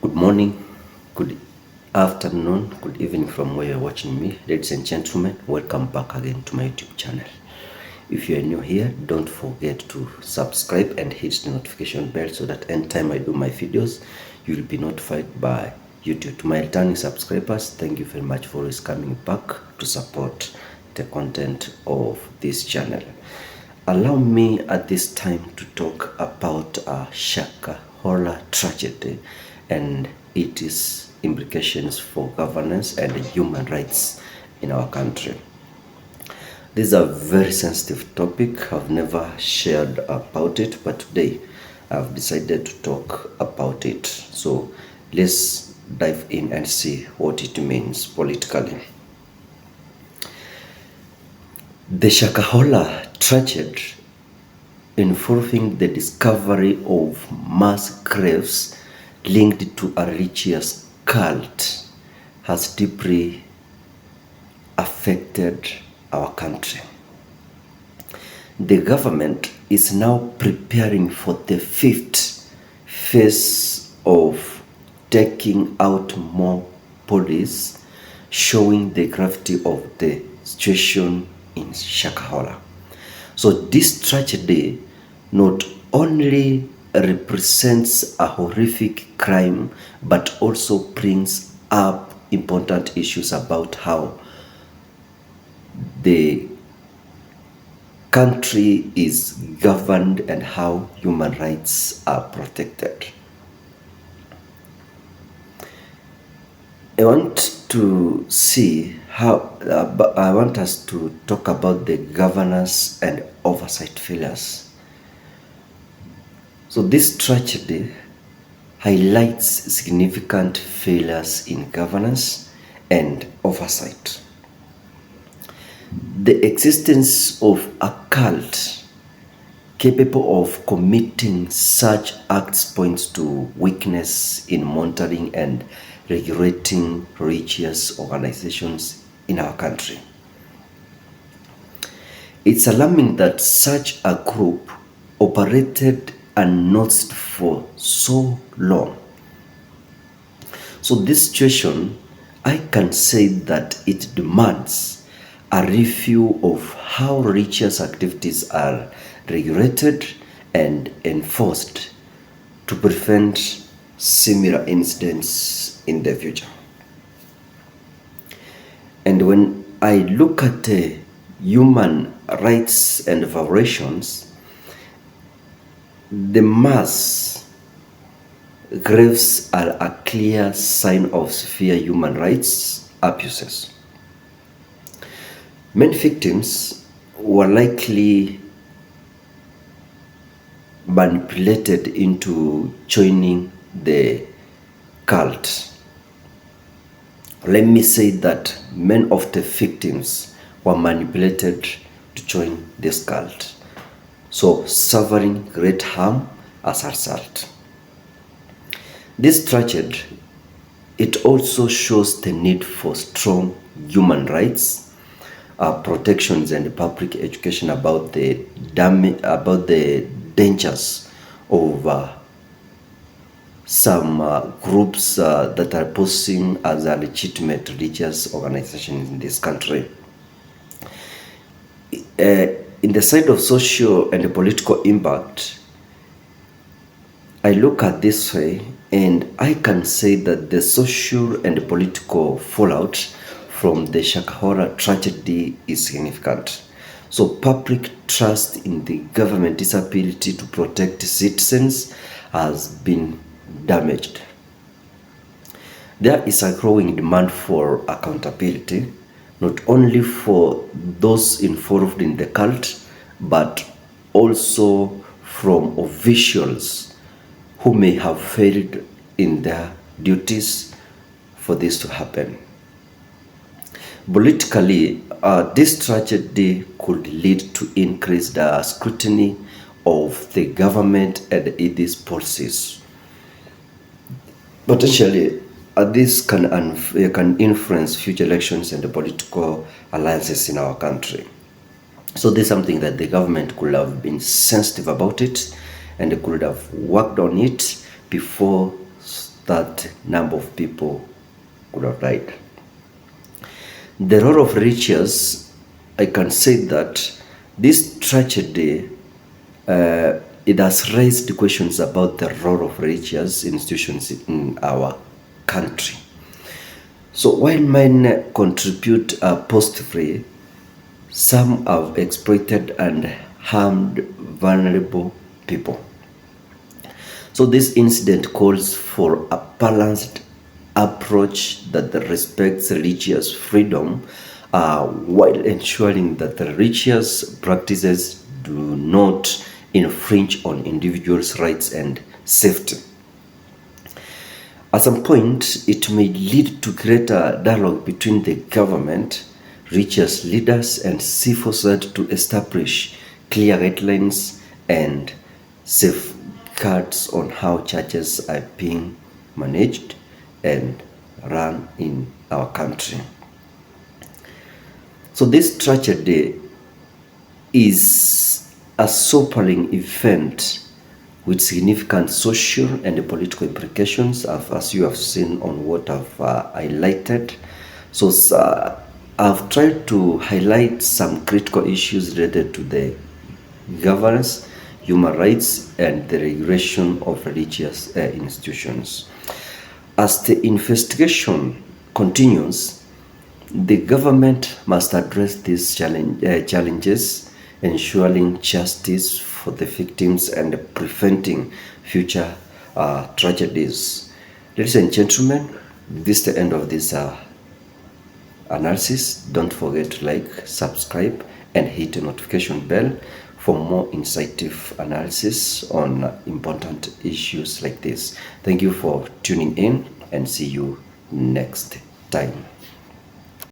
Good morning, good afternoon, good evening from where you're watching me. Ladies and gentlemen, welcome back again to my YouTube channel. If you are new here, don't forget to subscribe and hit the notification bell so that anytime I do my videos, you'll be notified by YouTube. To my returning subscribers, thank you very much for always coming back to support the content of this channel. Allow me at this time to talk about Shakahola tragedy and its implications for governance and human rights in our country. This is a very sensitive topic. I've never shared about it, but today I've decided to talk about it. So let's dive in and see what it means politically. The Shakahola tragedy, involving the discovery of mass graves linked to a religious cult, has deeply affected our country. The government is now preparing for the fifth phase of taking out more police, showing the gravity of the situation in Shakahola. So this tragedy not only represents a horrific crime, but also brings up important issues about how the country is governed and how human rights are protected. I want to see how, I want us to talk about the governance and oversight failures. So this tragedy highlights significant failures in governance and oversight. The existence of a cult capable of committing such acts points to weakness in monitoring and regulating religious organizations in our country. It's alarming that such a group operated unnoticed for so long. So this situation, I can say that it demands a review of how religious activities are regulated and enforced to prevent similar incidents in the future. And when I look at the human rights and violations, the mass graves are a clear sign of severe human rights abuses. Many victims were likely manipulated into joining the cult. Let me say that many of the victims were manipulated to join this cult, so suffering great harm as a result. This tragedy, it also shows the need for strong human rights protections and public education about the dangers of some groups that are posing as a legitimate religious organization in this country. In the side of social and political impact, I look at this way and I can say that the social and political fallout from the Shakahola tragedy is significant. So public trust in the government's ability to protect citizens has been damaged. There is a growing demand for accountability, not only for those involved in the cult, but also from officials who may have failed in their duties for this to happen. Politically, this tragedy could lead to increased scrutiny of the government and its policies. Potentially, this can influence future elections and the political alliances in our country. So this is something that the government could have been sensitive about it and could have worked on it before that number of people could have died. The role of religious, I can say that this tragedy, it has raised questions about the role of religious institutions in our country. So while many contribute positively, some have exploited and harmed vulnerable people. So this incident calls for a balanced approach that respects religious freedom while ensuring that the religious practices do not infringe on individuals' rights and safety. At some point, it may lead to greater dialogue between the government, religious leaders, and civil society to establish clear guidelines and safeguards on how churches are being managed and run in our country. So this tragedy is a sobering event with significant social and political implications, as you have seen on what I've highlighted. So I've tried to highlight some critical issues related to the governance, human rights, and the regulation of religious institutions. As the investigation continues, the government must address these challenges, ensuring justice for the victims and preventing future tragedies. Ladies and gentlemen, this is the end of this analysis. Don't forget to like, subscribe, and hit the notification bell for more insightful analysis on important issues like this. Thank you for tuning in, and see you next time.